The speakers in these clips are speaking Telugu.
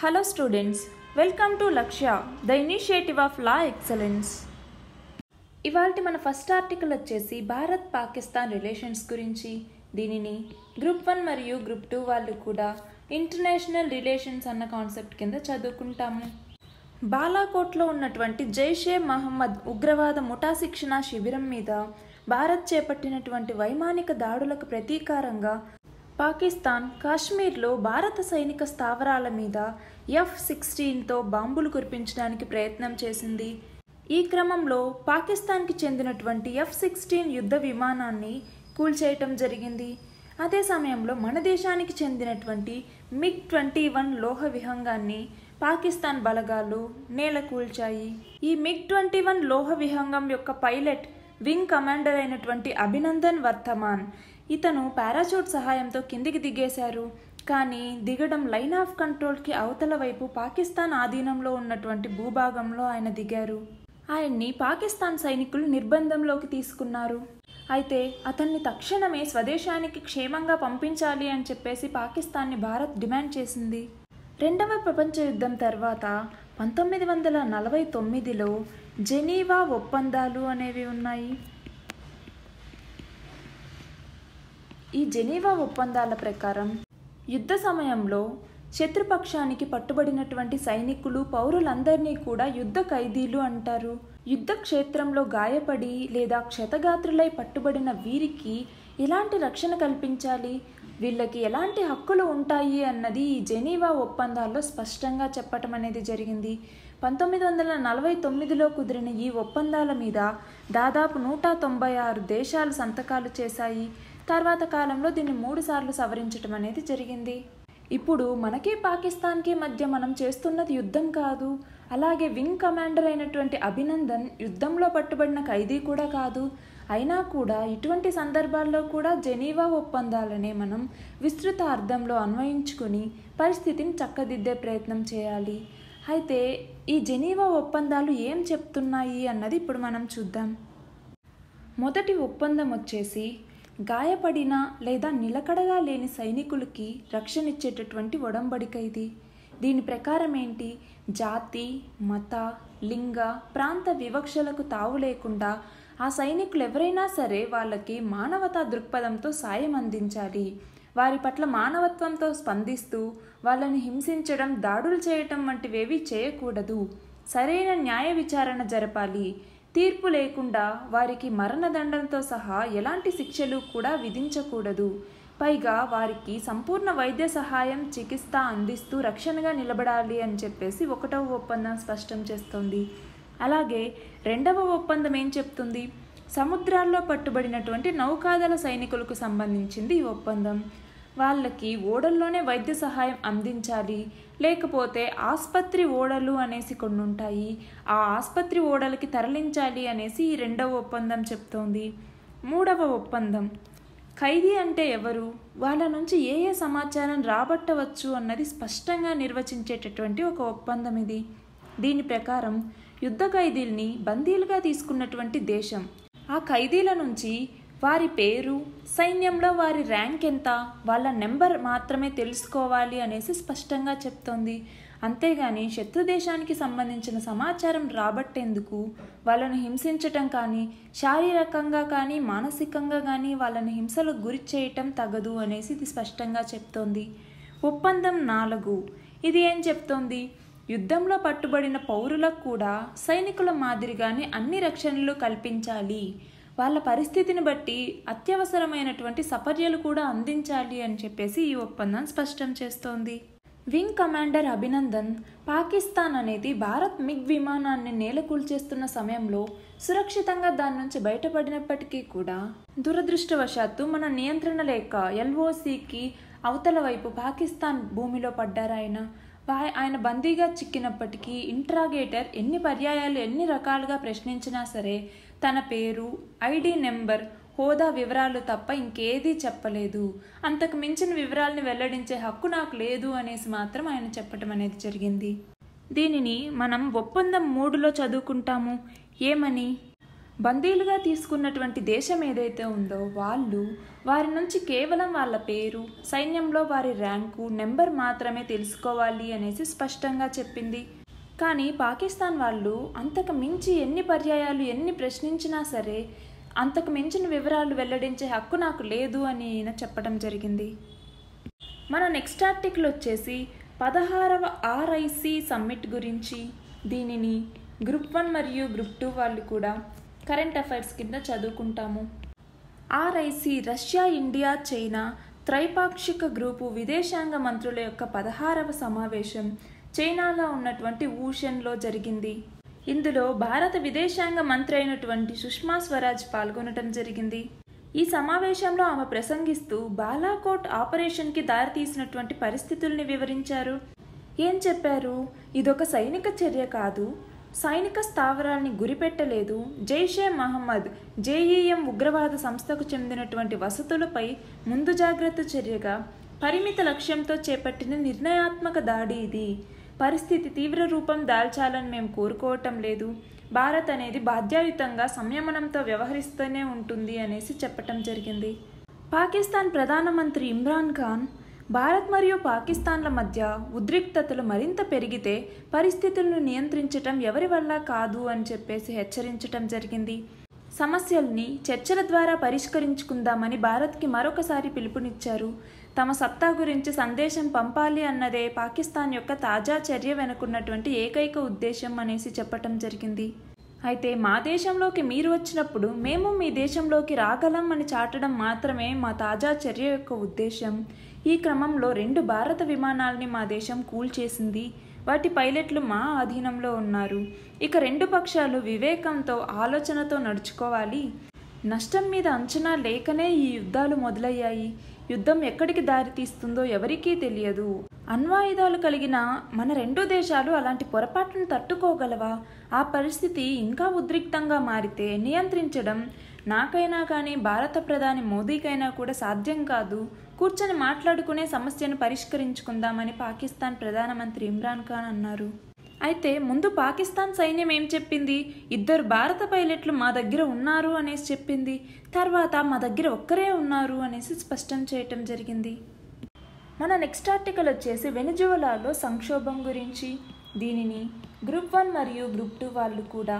Hello students, welcome to Lakshya, the initiative of Law Excellence. ఇవాల్టి మన ఫస్ట్ ఆర్టికల్ వచ్చేసి భారత్ పాకిస్తాన్ రిలేషన్స్ గురించి. దీనిని గ్రూప్ 1 మరియు గ్రూప్ 2 వాళ్ళు కూడా ఇంటర్నేషనల్ రిలేషన్స్ అన్న కాన్సెప్ట్ కింద చదువుకుంటాము. బాలాకోట్లో ఉన్నటువంటి జైషే మహమ్మద్ ఉగ్రవాద ముఠా శిక్షణ శిబిరం మీద భారత్ చేపట్టినటువంటి వైమానిక దాడులకు ప్రతీకారంగా పాకిస్తాన్ కాశ్మీర్లో భారత సైనిక స్థావరాల మీద F-16తో బాంబులు కురిపించడానికి ప్రయత్నం చేసింది. ఈ క్రమంలో పాకిస్తాన్కి చెందినటువంటి F-16 యుద్ధ విమానాన్ని కూల్చేయటం జరిగింది. అదే సమయంలో మన దేశానికి చెందినటువంటి MiG-21 లోహ విహంగాన్ని పాకిస్తాన్ బలగాలు నేల కూల్చాయి. ఈ MiG-21 లోహ విహంగం యొక్క పైలట్ వింగ్ కమాండర్ అయినటువంటి అభినందన్ వర్ధమాన్ ఇతను పారాచూట్ సహాయంతో కిందికి దిగేశారు. కానీ దిగడం లైన్ ఆఫ్ కంట్రోల్కి అవతల వైపు పాకిస్తాన్ ఆధీనంలో ఉన్నటువంటి భూభాగంలో ఆయన దిగారు. ఆయన్ని పాకిస్తాన్ సైనికులు నిర్బంధంలోకి తీసుకున్నారు. అయితే అతన్ని తక్షణమే స్వదేశానికి క్షేమంగా పంపించాలి అని చెప్పేసి పాకిస్తాన్ని భారత్ డిమాండ్ చేసింది. రెండవ ప్రపంచ యుద్ధం తర్వాత 1949లో జెనీవా ఒప్పందాలు అనేవి ఉన్నాయి. ఈ జెనీవా ఒప్పందాల ప్రకారం యుద్ధ సమయంలో శత్రుపక్షానికి పట్టుబడినటువంటి సైనికులు పౌరులందరినీ కూడా యుద్ధ ఖైదీలు అంటారు. యుద్ధ క్షేత్రంలో గాయపడి లేదా క్షతగాత్రులై పట్టుబడిన వీరికి ఎలాంటి రక్షణ కల్పించాలి, వీళ్ళకి ఎలాంటి హక్కులు ఉంటాయి అన్నది ఈ జెనీవా ఒప్పందాల్లో స్పష్టంగా చెప్పటం అనేది జరిగింది. 1949లో కుదిరిన ఈ ఒప్పందాల మీద దాదాపు 196 దేశాలు సంతకాలు చేశాయి. తర్వాత కాలంలో దీన్ని 3 సార్లు సవరించడం అనేది జరిగింది. ఇప్పుడు మనకి పాకిస్తాన్కి మధ్య మనం చేస్తున్నది యుద్ధం కాదు, అలాగే వింగ్ కమాండర్ అయినటువంటి అభినందన్ యుద్ధంలో పట్టుబడిన ఖైదీ కూడా కాదు. అయినా కూడా ఇటువంటి సందర్భాల్లో కూడా జెనీవా ఒప్పందాలనే మనం విస్తృత అర్థంలో అన్వయించుకొని పరిస్థితిని చక్కదిద్దే ప్రయత్నం చేయాలి. అయితే ఈ జెనీవా ఒప్పందాలు ఏం చెప్తున్నాయి అన్నది ఇప్పుడు మనం చూద్దాం. మొదటి ఒప్పందం వచ్చేసి గాయపడిన లేదా నిలకడగా లేని సైనికులకి రక్షణ ఇచ్చేటటువంటి ఒడంబడిక ఇది. దీని ప్రకారం ఏంటి, జాతి, మత, లింగ, ప్రాంత వివక్షలకు తావు లేకుండా ఆ సైనికులు ఎవరైనా సరే వాళ్ళకి మానవతా దృక్పథంతో సాయం అందించాలి. వారి పట్ల మానవత్వంతో స్పందిస్తూ వాళ్ళని హింసించడం, దాడులు చేయటం వంటివేవి చేయకూడదు. సరైన న్యాయ విచారణ జరపాలి. తీర్పు లేకుండా వారికి మరణదండనతో సహా ఎలాంటి శిక్షలు కూడా విధించకూడదు. పైగా వారికి సంపూర్ణ వైద్య సహాయం, చికిత్స అందిస్తూ రక్షణగా నిలబడాలి అని చెప్పేసి 1వ ఒప్పందం స్పష్టం చేస్తుంది. అలాగే 2వ ఒప్పందం ఏం చెప్తుంది, సముద్రాల్లో పట్టుబడినటువంటి నౌకాదళ సైనికులకు సంబంధించింది ఈ ఒప్పందం. వాళ్ళకి ఓడల్లోనే వైద్య సహాయం అందించాలి, లేకపోతే ఆసుపత్రి ఓడలు అనేసి కొన్ని ఉంటాయి, ఆ ఆసుపత్రి ఓడలకి తరలించాలి అనేసి ఈ 2వ ఒప్పందం చెప్తోంది. 3వ ఒప్పందం ఖైదీ అంటే ఎవరు, వాళ్ళ నుంచి ఏ సమాచారం రాబట్టవచ్చు అన్నది స్పష్టంగా నిర్వచించేటటువంటి ఒక ఒప్పందం ఇది. దీని ప్రకారం యుద్ధ ఖైదీల్ని బందీలుగా తీసుకున్నటువంటి దేశం ఆ ఖైదీల నుంచి వారి పేరు, సైన్యంలో వారి ర్యాంక్ ఎంత, వాళ్ళ నెంబర్ మాత్రమే తెలుసుకోవాలి అనేసి స్పష్టంగా చెప్తోంది. అంతేగాని శత్రు దేశానికి సంబంధించిన సమాచారం రాబట్టేందుకు వాళ్ళను హింసించటం కానీ, శారీరకంగా కానీ మానసికంగా కానీ వాళ్ళని హింసలకు గురి చేయటం తగదు అనేసి ఇది స్పష్టంగా చెప్తోంది. ఒప్పందం 4 ఇది ఏం చెప్తోంది, యుద్ధంలో పట్టుబడిన పౌరులకు కూడా సైనికుల మాదిరిగానే అన్ని రక్షణలు కల్పించాలి, వాళ్ళ పరిస్థితిని బట్టి అత్యవసరమైనటువంటి సపర్యలు కూడా అందించాలి అని చెప్పేసి ఈ ఒప్పందం స్పష్టం చేస్తోంది. వింగ్ కమాండర్ అభినందన్ పాకిస్తాన్ అనేది భారత్ మిగ్ విమానాన్ని నేలకూల్చేస్తున్న సమయంలో సురక్షితంగా దాని నుంచి బయటపడినప్పటికీ కూడా దురదృష్టవశాత్తు మన నియంత్రణ లేక LOCకి అవతల వైపు పాకిస్తాన్ భూమిలో పడ్డారు. ఆయన బందీగా చిక్కినప్పటికీ ఇంట్రాగేటర్ ఎన్ని పర్యాయాలు ఎన్ని రకాలుగా ప్రశ్నించినా సరే తన పేరు, ID నెంబర్, హోదా వివరాలు తప్ప ఇంకేదీ చెప్పలేదు. అంతకు మించిన వివరాలను వెల్లడించే హక్కు నాకు లేదు అనేసి మాత్రం ఆయన చెప్పటం అనేది జరిగింది. దీనిని మనం ఒప్పందం 3లో చదువుకుంటాము. ఏమని, బందీలుగా తీసుకున్నటువంటి దేశం ఏదైతే ఉందో వారి నుంచి కేవలం వాళ్ళ పేరు, సైన్యంలో వారి ర్యాంకు, నెంబర్ మాత్రమే తెలుసుకోవాలి అనేసి స్పష్టంగా చెప్పింది. కానీ పాకిస్తాన్ వాళ్ళు అంతకు మించి ఎన్ని పర్యాయాలు ఎన్ని ప్రశ్నించినా సరే అంతకు మించిన వివరాలు వెల్లడించే హక్కు నాకు లేదు అని ఈయన చెప్పడం జరిగింది. మన నెక్స్ట్ ఆర్టికల్ వచ్చేసి 16వ RIC సమ్మిట్ గురించి. దీనిని గ్రూప్ 1 మరియు గ్రూప్ 2 వాళ్ళు కూడా కరెంట్ అఫైర్స్ కింద చదువుకుంటాము. RIC రష్యా, ఇండియా, చైనా త్రైపాక్షిక గ్రూపు విదేశాంగ మంత్రుల యొక్క 16వ సమావేశం చైనాలో ఉన్నటువంటి వూషన్లో జరిగింది. ఇందులో భారత విదేశాంగ మంత్రి అయినటువంటి సుష్మా స్వరాజ్ పాల్గొనడం జరిగింది. ఈ సమావేశంలో ఆమె ప్రసంగిస్తూ బాలాకోట్ ఆపరేషన్కి దారితీసినటువంటి పరిస్థితుల్ని వివరించారు. ఏం చెప్పారు? ఇదొక సైనిక చర్య కాదు, సైనిక స్థావరాల్ని గురిపెట్టలేదు, జైషే మహమ్మద్ JEM ఉగ్రవాద సంస్థకు చెందినటువంటి వసతులపై ముందు జాగ్రత్త చర్యగా పరిమిత లక్ష్యంతో చేపట్టిన నిర్ణయాత్మక దాడి ఇది. పరిస్థితి తీవ్ర రూపం దాల్చాలని మేము కోరుకోవటం లేదు. భారత్ అనేది బాధ్యాయుతంగా సంయమనంతో వ్యవహరిస్తూనే ఉంటుంది అనేసి చెప్పటం జరిగింది. పాకిస్తాన్ ప్రధానమంత్రి ఇమ్రాన్ ఖాన్ భారత్ మరియు పాకిస్తాన్ల మధ్య ఉద్రిక్తతలు మరింత పెరిగితే పరిస్థితులను నియంత్రించటం ఎవరి వల్ల కాదు అని చెప్పేసి హెచ్చరించటం జరిగింది. సమస్యల్ని చర్చల ద్వారా పరిష్కరించుకుందామని భారత్కి మరొకసారి పిలుపునిచ్చారు. తమ సత్తా గురించి సందేశం పంపాలి అన్నదే పాకిస్తాన్ యొక్క తాజా చర్య వెనుకున్నటువంటి ఏకైక ఉద్దేశం అనేసి చెప్పటం జరిగింది. అయితే మా దేశంలోకి మీరు వచ్చినప్పుడు మేము మీ దేశంలోకి రాగలం అని చాటడం మాత్రమే మా తాజా చర్య యొక్క ఉద్దేశం. ఈ క్రమంలో 2 భారత విమానాల్ని మా దేశం కూల్చేసింది. వాటి పైలట్లు మా అధీనంలో ఉన్నారు. ఇక 2 పక్షాలు వివేకంతో ఆలోచనతో నడుచుకోవాలి. నష్టం మీద అంచనా లేకనే ఈ యుద్ధాలు మొదలయ్యాయి. యుద్ధం ఎక్కడికి దారి తీస్తుందో ఎవరికీ తెలియదు. అణ్వాయుధాలు కలిగిన మన 2 దేశాలు అలాంటి పొరపాట్లను తట్టుకోగలవా? ఆ పరిస్థితి ఇంకా ఉద్రిక్తంగా మారితే నియంత్రించడం నాకైనా కానీ భారత ప్రధాని మోదీకైనా కూడా సాధ్యం కాదు. కూర్చొని మాట్లాడుకునే సమస్యను పరిష్కరించుకుందామని పాకిస్తాన్ ప్రధానమంత్రి ఇమ్రాన్ ఖాన్ అన్నారు. అయితే ముందు పాకిస్తాన్ సైన్యం ఏం చెప్పింది? 2 భారత పైలట్లు మా దగ్గర ఉన్నారు అనేసి చెప్పింది. తర్వాత మా దగ్గర ఒక్కరే ఉన్నారు అనేసి స్పష్టం చేయటం జరిగింది. మన నెక్స్ట్ ఆర్టికల్ వచ్చేసి వెనిజువలాలో సంక్షోభం గురించి. దీనిని గ్రూప్ 1 మరియు గ్రూప్ 2 వాళ్ళు కూడా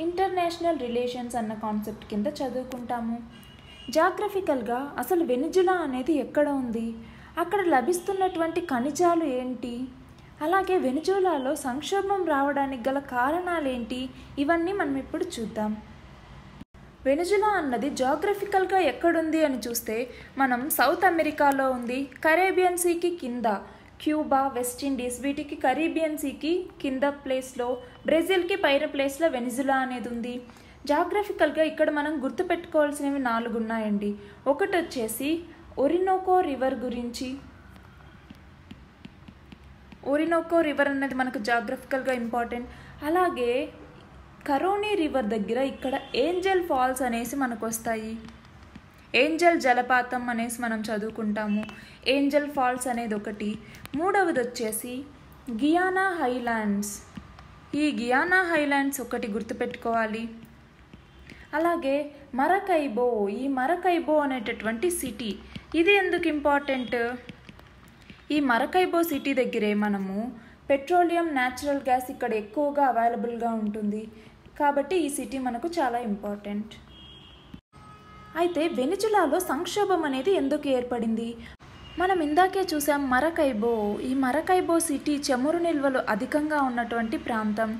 ఇంటర్నేషనల్ రిలేషన్స్ అన్న కాన్సెప్ట్ కింద చదువుకుంటాము. జాగ్రఫికల్గా అసలు వెనిజులా అనేది ఎక్కడ ఉంది, అక్కడ లభిస్తున్నటువంటి ఖనిజాలు ఏంటి, అలాగే వెనిజులాలో సంక్షోభం రావడానికి గల కారణాలేంటి, ఇవన్నీ మనం ఇప్పుడు చూద్దాం. వెనిజులా అన్నది జాగ్రఫికల్గా ఎక్కడుంది అని చూస్తే మనం సౌత్ అమెరికాలో ఉంది. కరేబియన్ సీకి కింద క్యూబా, వెస్ట్ ఇండీస్ వీటికి కరీబియన్ సీకి కింద ప్లేస్లో, బ్రెజిల్కి పైన ప్లేస్లో వెనిజులా అనేది ఉంది. జాగ్రఫికల్గా ఇక్కడ మనం గుర్తుపెట్టుకోవాల్సినవి 4 ఉన్నాయండి. ఒకటి వచ్చేసి ఒరినోకో రివర్ గురించి. ఒరినోకో రివర్ అనేది మనకు జాగ్రఫికల్గా ఇంపార్టెంట్. అలాగే కరోనీ రివర్ దగ్గర ఇక్కడ ఏంజల్ ఫాల్స్ అనేసి మనకు వస్తాయి. ఏంజల్ జలపాతం అనేసి మనం చదువుకుంటాము. ఏంజల్ ఫాల్స్ అనేది ఒకటి. మూడవది వచ్చేసి గియానా హైలాండ్స్. ఈ గియానా హైలాండ్స్ ఒకటి గుర్తుపెట్టుకోవాలి. అలాగే మరకైబో. ఈ మరకైబో అనేటటువంటి సిటీ, ఇది ఎందుకు ఇంపార్టెంట్? ఈ మరకైబో సిటీ దగ్గరే మనము పెట్రోలియం, న్యాచురల్ గ్యాస్ ఇక్కడ ఎక్కువగా అవైలబుల్గా ఉంటుంది. కాబట్టి ఈ సిటీ మనకు చాలా ఇంపార్టెంట్. అయితే వెనిజులాలో సంక్షోభం అనేది ఎందుకు ఏర్పడింది? మనం ఇందాకే చూసాం మరకైబో. ఈ మరకైబో సిటీ చమురు నిల్వలు అధికంగా ఉన్నటువంటి ప్రాంతం.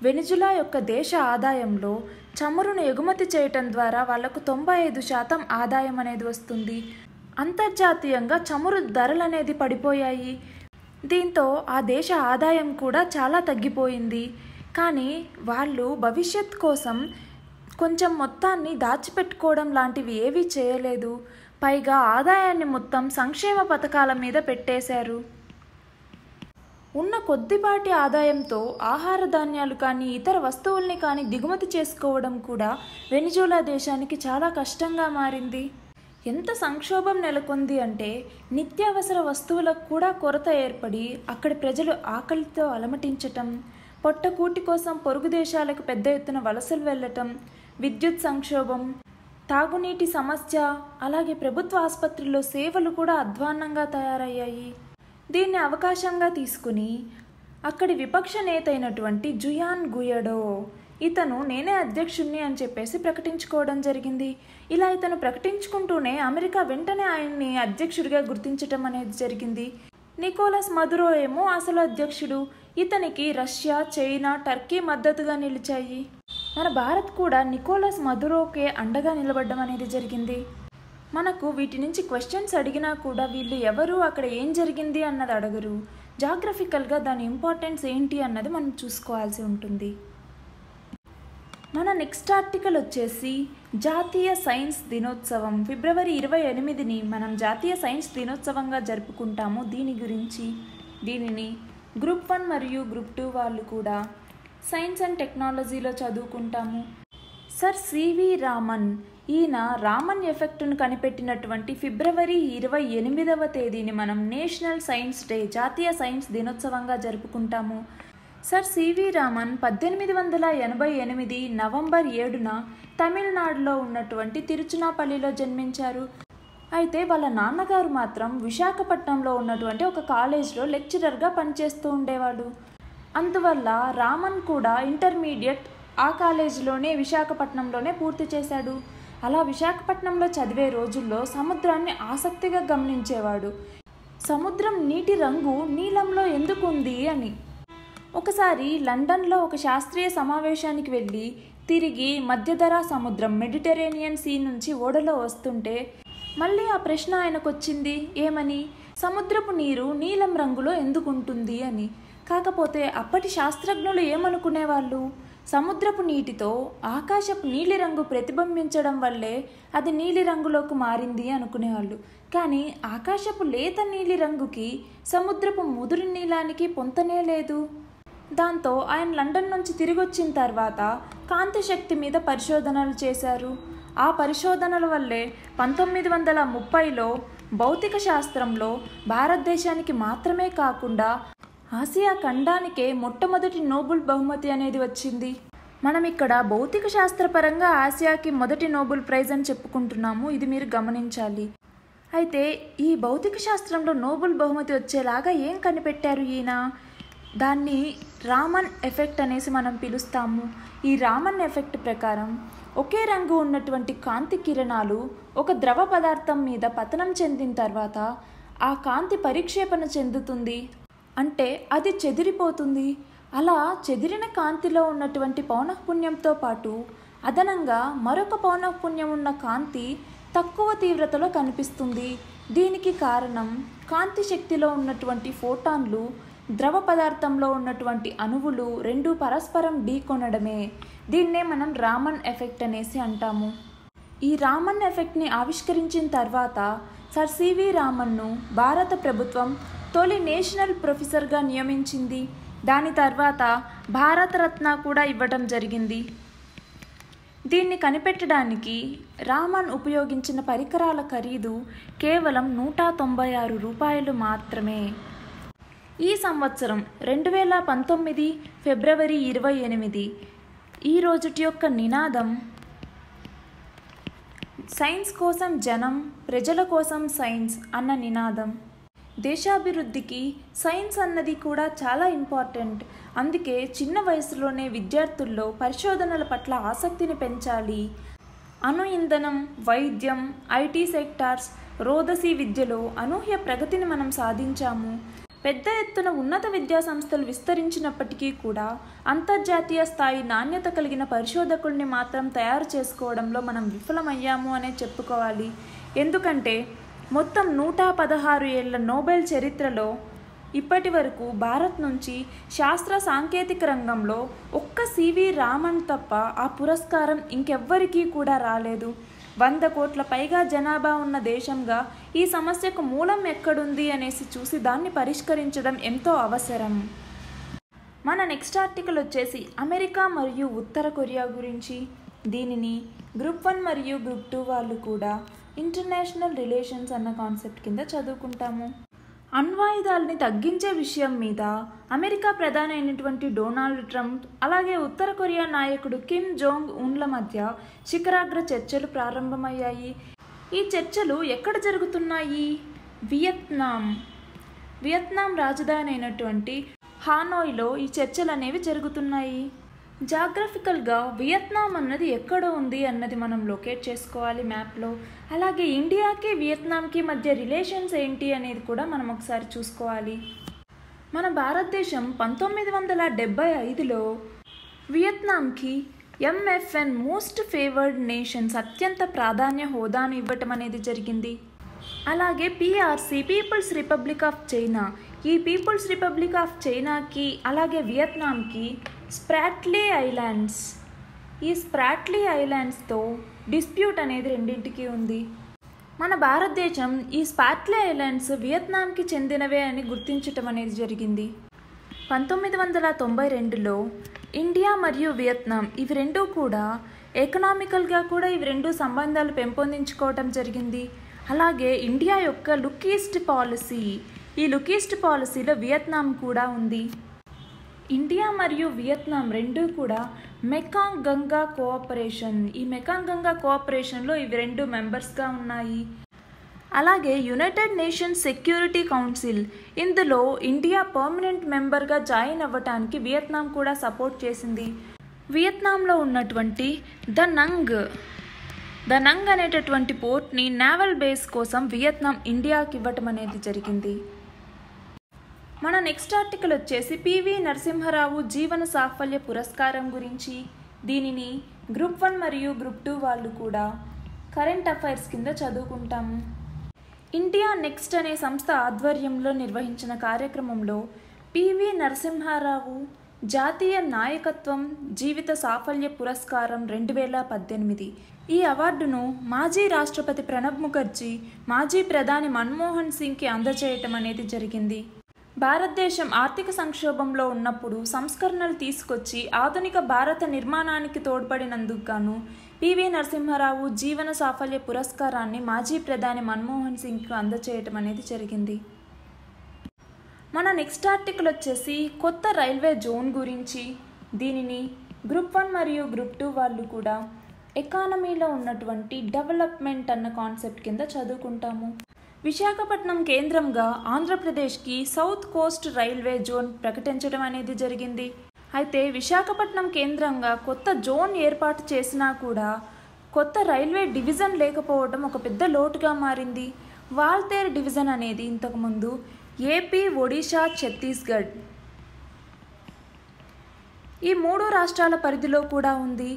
వెనిజులా యొక్క దేశ ఆదాయంలో చమురును ఎగుమతి చేయటం ద్వారా వాళ్లకు 95% ఆదాయం అనేది వస్తుంది. అంతర్జాతీయంగా చమురు ధరలు అనేది పడిపోయాయి. దీంతో ఆ దేశ ఆదాయం కూడా చాలా తగ్గిపోయింది. కానీ వాళ్ళు భవిష్యత్ కోసం కొంచెం మొత్తాన్ని దాచిపెట్టుకోవడం లాంటివి ఏవీ చేయలేదు. పైగా ఆదాయాన్ని మొత్తం సంక్షేమ పథకాల మీద పెట్టేశారు. ఉన్న కొద్దిపాటి ఆదాయంతో ఆహార ధాన్యాలు కానీ ఇతర వస్తువుల్ని కానీ దిగుమతి చేసుకోవడం కూడా వెనిజులా దేశానికి చాలా కష్టంగా మారింది. ఎంత సంక్షోభం నెలకొంది అంటే నిత్యావసర వస్తువులకు కూడా కొరత ఏర్పడి అక్కడి ప్రజలు ఆకలితో అలమటించటం, పొట్టకూటి కోసం పొరుగు దేశాలకు పెద్ద ఎత్తున వలసలు వెళ్ళటం, విద్యుత్ సంక్షోభం, తాగునీటి సమస్య, అలాగే ప్రభుత్వ ఆసుపత్రుల్లో సేవలు కూడా అధ్వాన్నంగా తయారయ్యాయి. దీన్ని అవకాశంగా తీసుకుని అక్కడి విపక్ష నేత అయినటువంటి జుయాన్ గుయడో ఇతను నేనే అధ్యక్షుణ్ణి అని చెప్పేసి ప్రకటించుకోవడం జరిగింది. ఇలా ఇతను ప్రకటించుకుంటూనే అమెరికా వెంటనే ఆయన్ని అధ్యక్షుడిగా గుర్తించడం అనేది జరిగింది. నికోలస్ మదురో ఏమో అసలు అధ్యక్షుడు. ఇతనికి రష్యా, చైనా, టర్కీ మద్దతుగా నిలిచాయి. మన భారత్ కూడా నికోలస్ మదురోకే అండగా నిలబడడం అనేది జరిగింది. మనకు వీటి నుంచి క్వశ్చన్స్ అడిగినా కూడా వీళ్ళు ఎవరు, అక్కడ ఏం జరిగింది అన్నది అడగరు. జాగ్రఫికల్గా దాని ఇంపార్టెన్స్ ఏంటి అన్నది మనం చూసుకోవాల్సి ఉంటుంది. మన నెక్స్ట్ ఆర్టికల్ వచ్చేసి జాతీయ సైన్స్ దినోత్సవం. ఫిబ్రవరి 28ని మనం జాతీయ సైన్స్ దినోత్సవంగా జరుపుకుంటాము. దీనిని గ్రూప్ 1 మరియు గ్రూప్ 2 వాళ్ళు కూడా సైన్స్ అండ్ టెక్నాలజీలో చదువుకుంటాము. సర్ సివి రామన్, ఈయన రామన్ ఎఫెక్ట్ను కనిపెట్టినటువంటి ఫిబ్రవరి 28వ తేదీని మనం నేషనల్ సైన్స్ డే, జాతీయ సైన్స్ దినోత్సవంగా జరుపుకుంటాము. సర్ సివి రామన్ 1888 నవంబర్ 7న తమిళనాడులో ఉన్నటువంటి తిరుచునాపల్లిలో జన్మించారు. అయితే వాళ్ళ నాన్నగారు మాత్రం విశాఖపట్నంలో ఉన్నటువంటి ఒక కాలేజ్లో లెక్చరర్గా పనిచేస్తూ ఉండేవాడు. అందువల్ల రామన్ కూడా ఇంటర్మీడియట్ ఆ కాలేజీలోనే విశాఖపట్నంలోనే పూర్తి చేశాడు. అలా విశాఖపట్నంలో చదివే రోజుల్లో సముద్రాన్ని ఆసక్తిగా గమనించేవాడు. సముద్రం నీటి రంగు నీలంలో ఎందుకు ఉంది అని. ఒకసారి లండన్లో ఒక శాస్త్రీయ సమావేశానికి వెళ్ళి తిరిగి మధ్యధరా సముద్రం, మెడిటరేనియన్ సీ నుంచి ఓడలో వస్తుంటే మళ్ళీ ఆ ప్రశ్న ఆయనకు వచ్చింది. ఏమని? సముద్రపు నీరు నీలం రంగులో ఎందుకుంటుంది అని. కాకపోతే అప్పటి శాస్త్రజ్ఞులు ఏమనుకునేవాళ్ళు? సముద్రపు నీటితో ఆకాశపు నీలిరంగు ప్రతిబింబించడం వల్లే అది నీలిరంగులోకి మారింది అనుకునేవాళ్ళు. కానీ ఆకాశపు లేత నీలిరంగుకి సముద్రపు ముదురు నీలానికి పొంతనే లేదు. దాంతో ఆయన లండన్ నుంచి తిరిగి వచ్చిన తర్వాత కాంతి శక్తి మీద పరిశోధనలు చేశారు. ఆ పరిశోధనల వల్లే 1930లో భౌతిక శాస్త్రంలో భారతదేశానికి మాత్రమే కాకుండా ఆసియా ఖండానికే మొట్టమొదటి నోబెల్ బహుమతి అనేది వచ్చింది. మనం ఇక్కడ భౌతిక శాస్త్రపరంగా ఆసియాకి మొదటి నోబెల్ ప్రైజ్ అని చెప్పుకుంటున్నాము. ఇది మీరు గమనించాలి. అయితే ఈ భౌతిక శాస్త్రంలో నోబెల్ బహుమతి వచ్చేలాగా ఏం కనిపెట్టారు ఈయన? దాన్ని రామన్ ఎఫెక్ట్ అనేసి మనం పిలుస్తాము. ఈ రామన్ ఎఫెక్ట్ ప్రకారం ఒకే రంగు ఉన్నటువంటి కాంతి కిరణాలు ఒక ద్రవ పదార్థం మీద పతనం చెందిన తర్వాత ఆ కాంతి పరిక్షేపణ చెందుతుంది, అంటే అది చెదిరిపోతుంది. అలా చెదిరిన కాంతిలో ఉన్నటువంటి పౌనఃపున్యంతో పాటు అదనంగా మరొక పౌనఃపున్యం ఉన్న కాంతి తక్కువ తీవ్రతలో కనిపిస్తుంది. దీనికి కారణం కాంతి శక్తిలో ఉన్నటువంటి ఫోటాన్లు ద్రవ పదార్థంలో ఉన్నటువంటి అణువులు రెండు పరస్పరం ఢీకొనడమే. దీన్నే మనం రామన్ ఎఫెక్ట్ అనేసి అంటాము. ఈ రామన్ ఎఫెక్ట్ని ఆవిష్కరించిన తర్వాత సర్ సివి రామన్ను భారత ప్రభుత్వం తొలి నేషనల్ ప్రొఫెసర్గా నియమించింది. దాని తర్వాత భారతరత్న కూడా ఇవ్వడం జరిగింది. దీన్ని కనిపెట్టడానికి రామన్ ఉపయోగించిన పరికరాల ఖరీదు కేవలం 196 రూపాయలు మాత్రమే. ఈ సంవత్సరం 2019 ఫిబ్రవరి 28 ఈ రోజుటి యొక్క నినాదం సైన్స్ కోసం జనం, ప్రజల కోసం సైన్స్ అన్న నినాదం. దేశాభివృద్ధికి సైన్స్ అన్నది కూడా చాలా ఇంపార్టెంట్. అందుకే చిన్న వయసులోనే విద్యార్థుల్లో పరిశోధనల పట్ల ఆసక్తిని పెంచాలి. అణు ఇంధనం, వైద్యం, ఐటీ సెక్టార్స్, రోదసీ విద్యలో అనూహ్య ప్రగతిని మనం సాధించాము. పెద్ద ఎత్తున ఉన్నత విద్యా సంస్థలు విస్తరించినప్పటికీ కూడా అంతర్జాతీయ స్థాయి నాణ్యత కలిగిన పరిశోధకుల్ని మాత్రం తయారు చేసుకోవడంలో మనం విఫలమయ్యాము అనే చెప్పుకోవాలి. ఎందుకంటే మొత్తం 116 ఏళ్ల నోబెల్ చరిత్రలో ఇప్పటి వరకు భారత్ నుంచి శాస్త్ర సాంకేతిక రంగంలో ఒక్క సివి రామన్ తప్ప ఆ పురస్కారం ఇంకెవ్వరికీ కూడా రాలేదు. 100 కోట్ల పైగా జనాభా ఉన్న దేశంగా ఈ సమస్యకు మూలం ఎక్కడుంది అనేసి చూసి దాన్ని పరిష్కరించడం ఎంతో అవసరం. మన నెక్స్ట్ ఆర్టికల్ వచ్చేసి అమెరికా మరియు ఉత్తర కొరియా గురించి. దీనిని గ్రూప్ 1 మరియు గ్రూప్ 2 వాళ్ళు కూడా ఇంటర్నేషనల్ రిలేషన్స్ అన్న కాన్సెప్ట్ కింద చదువుకుంటాము. అణ్వాయుధాలని తగ్గించే విషయం మీద అమెరికా ప్రధాని అయినటువంటి డొనాల్డ్ ట్రంప్ అలాగే ఉత్తర కొరియా నాయకుడు కిమ్ జోంగ్ ఉన్ల మధ్య శిఖరాగ్ర చర్చలు ప్రారంభమయ్యాయి. ఈ చర్చలు ఎక్కడ జరుగుతున్నాయి? వియత్నాం రాజధాని అయినటువంటి హానోయ్లో ఈ చర్చలు అనేవి జరుగుతున్నాయి. జాగ్రఫికల్గా వియత్నాం అన్నది ఎక్కడ ఉంది అన్నది మనం లొకేట్ చేసుకోవాలి మ్యాప్లో. అలాగే ఇండియాకి వియత్నాంకి మధ్య రిలేషన్స్ ఏంటి అనేది కూడా మనం ఒకసారి చూసుకోవాలి. మన భారతదేశం 1975లో వియత్నాంకి MFN మోస్ట్ ఫేవర్డ్ నేషన్స్ అత్యంత ప్రాధాన్య హోదాను ఇవ్వటం అనేది జరిగింది. అలాగే PRC People's Republic of China, ఈ పీపుల్స్ రిపబ్లిక్ ఆఫ్ చైనాకి అలాగే వియత్నాంకి స్ప్రాట్లీ ఐలాండ్స్, ఈ స్ప్రాట్లీ ఐలాండ్స్తో డిస్ప్యూట్ అనేది రెండింటికి ఉంది. మన భారతదేశం ఈ స్ప్రాట్లీ ఐలాండ్స్ వియత్నాంకి చెందినవే అని గుర్తించటం అనేది జరిగింది. 1992లో ఇండియా మరియు వియత్నాం ఇవి రెండూ కూడా ఎకనామికల్గా కూడా ఇవి రెండు సంబంధాలు పెంపొందించుకోవటం జరిగింది. అలాగే ఇండియా యొక్క లుక్ ఈస్ట్ పాలసీ, ఈ లుక్ ఈస్ట్ పాలసీలో వియత్నాం కూడా ఉంది. ఇండియా మరియు వియత్నాం రెండూ కూడా మెకాంగ్ గంగా కోఆపరేషన్, ఈ మెకాంగ్ గంగా కోఆపరేషన్లో ఇవి రెండు మెంబర్స్గా ఉన్నాయి. అలాగే యునైటెడ్ నేషన్స్ సెక్యూరిటీ కౌన్సిల్, ఇందులో ఇండియా పర్మనెంట్ మెంబర్గా జాయిన్ అవ్వటానికి వియత్నాం కూడా సపోర్ట్ చేసింది. వియత్నాంలో ఉన్నటువంటి ద నంగ్ అనేటటువంటి పోర్ట్ని నేవల్ బేస్ కోసం వియత్నాం ఇండియాకి ఇవ్వటం అనేది జరిగింది. మన నెక్స్ట్ ఆర్టికల్ వచ్చేసి PV నరసింహారావు జీవన సాఫల్య పురస్కారం గురించి. దీనిని గ్రూప్ 1 మరియు గ్రూప్ 2 వాళ్ళు కూడా కరెంట్ అఫైర్స్ కింద చదువుకుంటాము. ఇండియా నెక్స్ట్ అనే సంస్థ ఆధ్వర్యంలో నిర్వహించిన కార్యక్రమంలో PV నరసింహారావు జాతీయ నాయకత్వం జీవిత సాఫల్య పురస్కారం 2018, ఈ అవార్డును మాజీ రాష్ట్రపతి ప్రణబ్ ముఖర్జీ, మాజీ ప్రధాని మన్మోహన్ సింగ్కి అందజేయటం అనేది జరిగింది. భారతదేశం ఆర్థిక సంక్షోభంలో ఉన్నప్పుడు సంస్కరణలు తీసుకొచ్చి ఆధునిక భారత నిర్మాణానికి తోడ్పడినందుకు గాను PV నరసింహారావు జీవన సాఫల్య పురస్కారాన్ని మాజీ ప్రధాని మన్మోహన్ సింగ్కు అందజేయటం అనేది జరిగింది. మన నెక్స్ట్ ఆర్టికల్ వచ్చేసి కొత్త రైల్వే జోన్ గురించి. దీనిని గ్రూప్ 1 మరియు గ్రూప్ 2 వాళ్ళు కూడా ఎకానమీలో ఉన్నటువంటి డెవలప్మెంట్ అన్న కాన్సెప్ట్ కింద చదువుకుంటాము. విశాఖపట్నం కేంద్రంగా ఆంధ్రప్రదేశ్కి సౌత్ కోస్ట్ రైల్వే జోన్ ప్రకటించడం అనేది జరిగింది. అయితే విశాఖపట్నం కేంద్రంగా కొత్త జోన్ ఏర్పాటు చేసినా కూడా కొత్త రైల్వే డివిజన్ లేకపోవడం ఒక పెద్ద లోటుగా మారింది. వాల్తేర్ డివిజన్ అనేది ఇంతకుముందు ఏపీ, ఒడిషా, ఛత్తీస్గఢ్ ఈ 3 రాష్ట్రాల పరిధిలో కూడా ఉంది.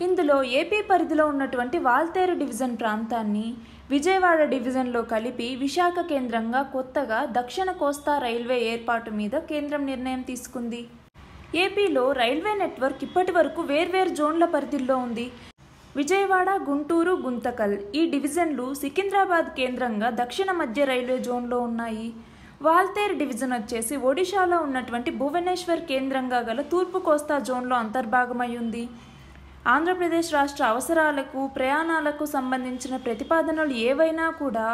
ఇందులో ఏపీ పరిధిలో ఉన్నటువంటి వాల్తేరు డివిజన్ ప్రాంతాన్ని విజయవాడ డివిజన్లో కలిపి విశాఖ కేంద్రంగా కొత్తగా దక్షిణ కోస్తా రైల్వే ఏర్పాటు మీద కేంద్రం నిర్ణయం తీసుకుంది. ఏపీలో రైల్వే నెట్వర్క్ ఇప్పటి వరకు వేర్వేరు జోన్ల పరిధిలో ఉంది. విజయవాడ, గుంటూరు, గుంతకల్ ఈ డివిజన్లు సికింద్రాబాద్ కేంద్రంగా దక్షిణ మధ్య రైల్వే జోన్లో ఉన్నాయి. వాల్తేర్ డివిజన్ వచ్చేసి ఒడిషాలో ఉన్నటువంటి భువనేశ్వర్ కేంద్రంగా గల తూర్పు కోస్తా జోన్లో అంతర్భాగమై ఉంది. ఆంధ్రప్రదేశ్ రాష్ట్ర అవసరాలకు, ప్రయాణాలకు సంబంధించిన ప్రతిపాదనలు ఏవైనా కూడా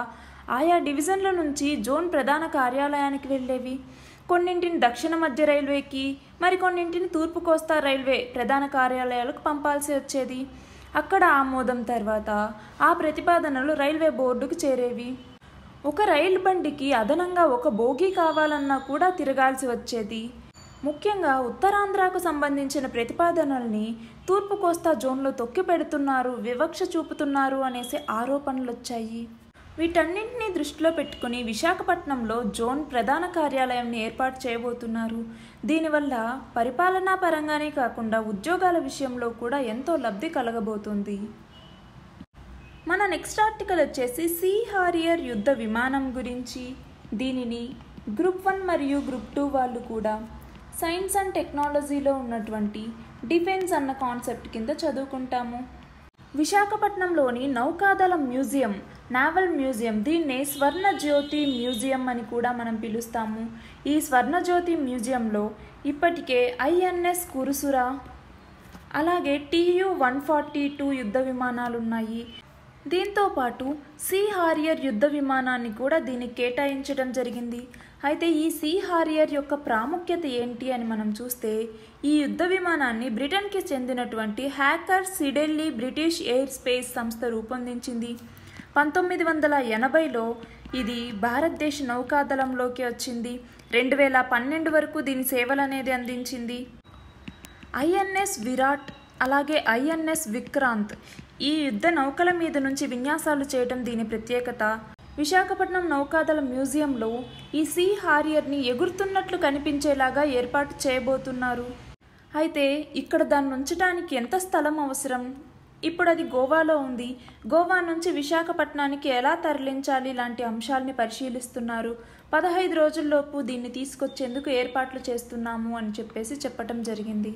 ఆయా డివిజన్ల నుంచి జోన్ ప్రధాన కార్యాలయానికి వెళ్ళేవి. కొన్నింటిని దక్షిణ మధ్య రైల్వేకి, మరికొన్నింటిని తూర్పు కోస్తా రైల్వే ప్రధాన కార్యాలయాలకు పంపాల్సి వచ్చేది. అక్కడ ఆమోదం తర్వాత ఆ ప్రతిపాదనలు రైల్వే బోర్డుకు చేరేవి. ఒక రైలు బండికి అదనంగా ఒక బోగీ కావాలన్నా కూడా తిరగాల్సి వచ్చేది. ముఖ్యంగా ఉత్తరాంధ్రకు సంబంధించిన ప్రతిపాదనల్ని తూర్పు కోస్తా జోన్లో తొక్కి పెడుతున్నారు, వివక్ష చూపుతున్నారు అనేసి ఆరోపణలు వచ్చాయి. వీటన్నింటినీ దృష్టిలో పెట్టుకుని విశాఖపట్నంలో జోన్ ప్రధాన కార్యాలయాన్ని ఏర్పాటు చేయబోతున్నారు. దీనివల్ల పరిపాలనా పరంగానే కాకుండా ఉద్యోగాల విషయంలో కూడా ఎంతో లబ్ధి కలగబోతుంది. మన నెక్స్ట్ ఆర్టికల్ వచ్చేసి సీ హారియర్ యుద్ధ విమానం గురించి. దీనిని గ్రూప్ 1 మరియు గ్రూప్ 2 వాళ్ళు కూడా సైన్స్ అండ్ టెక్నాలజీలో ఉన్నటువంటి డిఫెన్స్ అన్న కాన్సెప్ట్ కింద చదువుకుంటాము. విశాఖపట్నంలోని నౌకాదళం మ్యూజియం, నావల్ మ్యూజియం, దీన్నే స్వర్ణజ్యోతి మ్యూజియం అని కూడా మనం పిలుస్తాము. ఈ స్వర్ణజ్యోతి మ్యూజియంలో ఇప్పటికే INS కురుసురా అలాగే TU-142 యుద్ధ విమానాలు ఉన్నాయి. దీంతో పాటు సీ హారియర్ యుద్ధ విమానాన్ని కూడా దీనికి కేటాయించడం జరిగింది. అయితే ఈ సీ హారియర్ యొక్క ప్రాముఖ్యత ఏంటి అని మనం చూస్తే, ఈ యుద్ధ విమానాన్ని బ్రిటన్కి చెందినటువంటి హ్యాకర్ సిడెల్లీ బ్రిటిష్ ఎయిర్ స్పేస్ సంస్థ రూపొందించింది. 1980లో ఇది భారతదేశ నౌకాదళంలోకి వచ్చింది. 2012 వరకు దీని సేవలు అనేది అందించింది. ఐఎన్ఎస్ విరాట్ అలాగే ఐఎన్ఎస్ విక్రాంత్ ఈ యుద్ధ నౌకల మీద నుంచి విన్యాసాలు చేయడం దీని ప్రత్యేకత. విశాఖపట్నం నౌకాదళ మ్యూజియంలో ఈ సీ హారియర్ని ఎగురుతున్నట్లు కనిపించేలాగా ఏర్పాటు చేయబోతున్నారు. అయితే ఇక్కడ దాన్ని ఉంచడానికి ఎంత స్థలం అవసరం? ఇప్పుడు అది గోవాలో ఉంది. గోవా నుంచి విశాఖపట్నానికి ఎలా తరలించాలి లాంటి అంశాలని పరిశీలిస్తున్నారు. 15 రోజుల్లోపు దీన్ని తీసుకొచ్చేందుకు ఏర్పాట్లు చేస్తున్నాము అని చెప్పటం జరిగింది.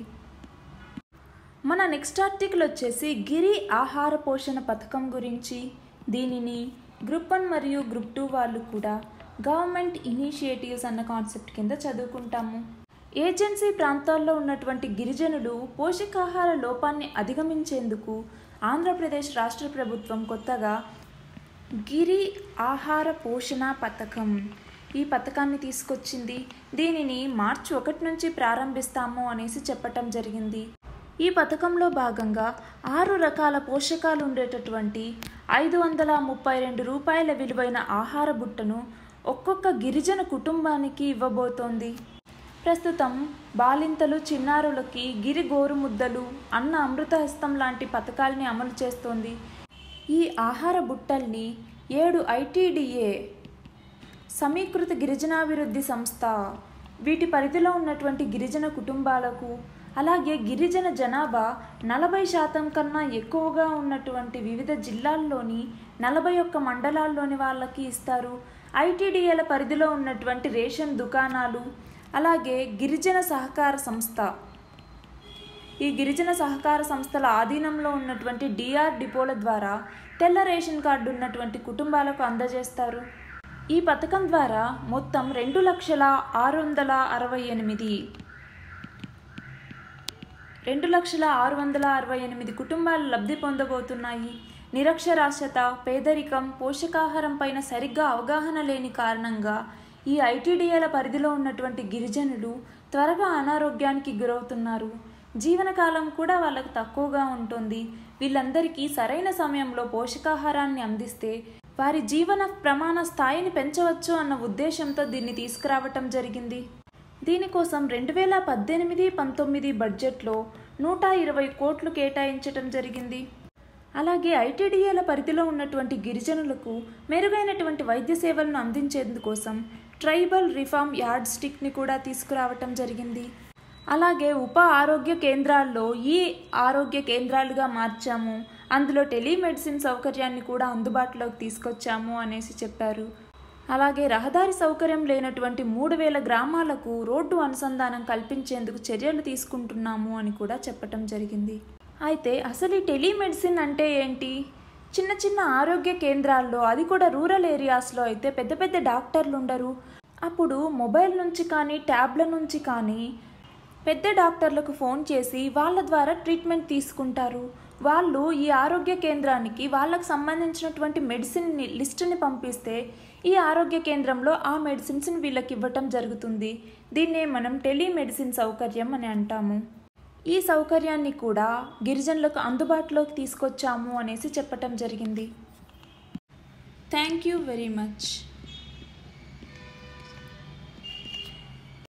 మన నెక్స్ట్ ఆర్టికల్ వచ్చేసి గిరి ఆహార పోషణ పథకం గురించి. దీనిని గ్రూప్ 1 మరియు గ్రూప్ 2 వాళ్ళు కూడా గవర్నమెంట్ ఇనిషియేటివ్స్ అన్న కాన్సెప్ట్ కింద చదువుకుంటాము. ఏజెన్సీ ప్రాంతాల్లో ఉన్నటువంటి గిరిజనులు పోషకాహార లోపాన్ని అధిగమించేందుకు ఆంధ్రప్రదేశ్ రాష్ట్ర ప్రభుత్వం కొత్తగా గిరి ఆహార పోషణ పథకం ఈ పథకాన్ని తీసుకొచ్చింది. దీనిని మార్చి 1 నుంచి ప్రారంభిస్తాము అనేసి చెప్పటం జరిగింది. ఈ పథకంలో భాగంగా 6 రకాల పోషకాలు ఉండేటటువంటి 532 రూపాయల విలువైన ఆహార బుట్టను ఒక్కొక్క గిరిజన కుటుంబానికి ఇవ్వబోతోంది. ప్రస్తుతం బాలింతలు చిన్నారులకి గిరి గోరుముద్దలు, అన్న అమృతహస్తం లాంటి పథకాల్ని అమలు చేస్తోంది. ఈ ఆహార బుట్టల్ని 7 ఐటీడీఏ సమీకృత గిరిజనాభివృద్ధి సంస్థ వీటి పరిధిలో ఉన్నటువంటి గిరిజన కుటుంబాలకు, అలాగే గిరిజన జనాభా 40% కన్నా ఎక్కువగా ఉన్నటువంటి వివిధ జిల్లాల్లోని 41 మండలాల్లోని వాళ్ళకి ఇస్తారు. ఐటీడీఏల పరిధిలో ఉన్నటువంటి రేషన్ దుకాణాలు, అలాగే గిరిజన సహకార సంస్థ, ఈ గిరిజన సహకార సంస్థల ఆధీనంలో ఉన్నటువంటి డిఆర్ డిపోల ద్వారా తెల్ల రేషన్ కార్డు ఉన్నటువంటి కుటుంబాలకు అందజేస్తారు. ఈ పథకం ద్వారా మొత్తం 2,668 కుటుంబాలు లబ్ధి పొందబోతున్నాయి. నిరక్షరాస్యత, పేదరికం, పోషకాహారం పైన సరిగ్గా అవగాహన లేని కారణంగా ఈ ఐటీడీఏల పరిధిలో ఉన్నటువంటి గిరిజనులు త్వరగా అనారోగ్యానికి గురవుతున్నారు. జీవనకాలం కూడా వాళ్ళకు తక్కువగా ఉంటుంది. వీళ్ళందరికీ సరైన సమయంలో పోషకాహారాన్ని అందిస్తే వారి జీవన ప్రమాణ స్థాయిని పెంచవచ్చు అన్న ఉద్దేశంతో దీన్ని తీసుకురావటం జరిగింది. దీనికోసం 2018-19 బడ్జెట్లో 120 కోట్లు కేటాయించటం జరిగింది. అలాగే ఐటీడీఏల పరిధిలో ఉన్నటువంటి గిరిజనులకు మెరుగైనటువంటి వైద్య సేవలను అందించేందుకోసం ట్రైబల్ రిఫార్మ్ యార్డ్ స్టిక్ని కూడా తీసుకురావటం జరిగింది. అలాగే ఉప ఆరోగ్య కేంద్రాల్లో ఈ ఆరోగ్య కేంద్రాలుగా మార్చాము, అందులో టెలిమెడిసిన్ సౌకర్యాన్ని కూడా అందుబాటులోకి తీసుకొచ్చాము అనేసి చెప్పారు. అలాగే రహదారి సౌకర్యం లేనటువంటి 3000 గ్రామాలకు రోడ్డు అనుసంధానం కల్పించేందుకు చర్యలు తీసుకుంటున్నాము అని కూడా చెప్పటం జరిగింది. అయితే అసలు ఈ టెలిమెడిసిన్ అంటే ఏంటి? చిన్న చిన్న ఆరోగ్య కేంద్రాల్లో, అది కూడా రూరల్ ఏరియాస్లో అయితే పెద్ద పెద్ద డాక్టర్లు ఉండరు. అప్పుడు మొబైల్ నుంచి కానీ ట్యాబ్ల నుంచి కానీ పెద్ద డాక్టర్లకు ఫోన్ చేసి వాళ్ళ ద్వారా ట్రీట్మెంట్ తీసుకుంటారు. వాళ్ళు ఈ ఆరోగ్య కేంద్రానికి వాళ్ళకు సంబంధించినటువంటి మెడిసిన్ లిస్టుని పంపిస్తే ఈ ఆరోగ్య కేంద్రంలో ఆ మెడిసిన్స్ని వీళ్ళకి ఇవ్వటం జరుగుతుంది. దీన్నే మనం టెలిమెడిసిన్ సౌకర్యం అని అంటాము. ఈ సౌకర్యాన్ని కూడా గిరిజనులకు అందుబాటులోకి తీసుకొచ్చాము అనేసి చెప్పటం జరిగింది. Thank you very much.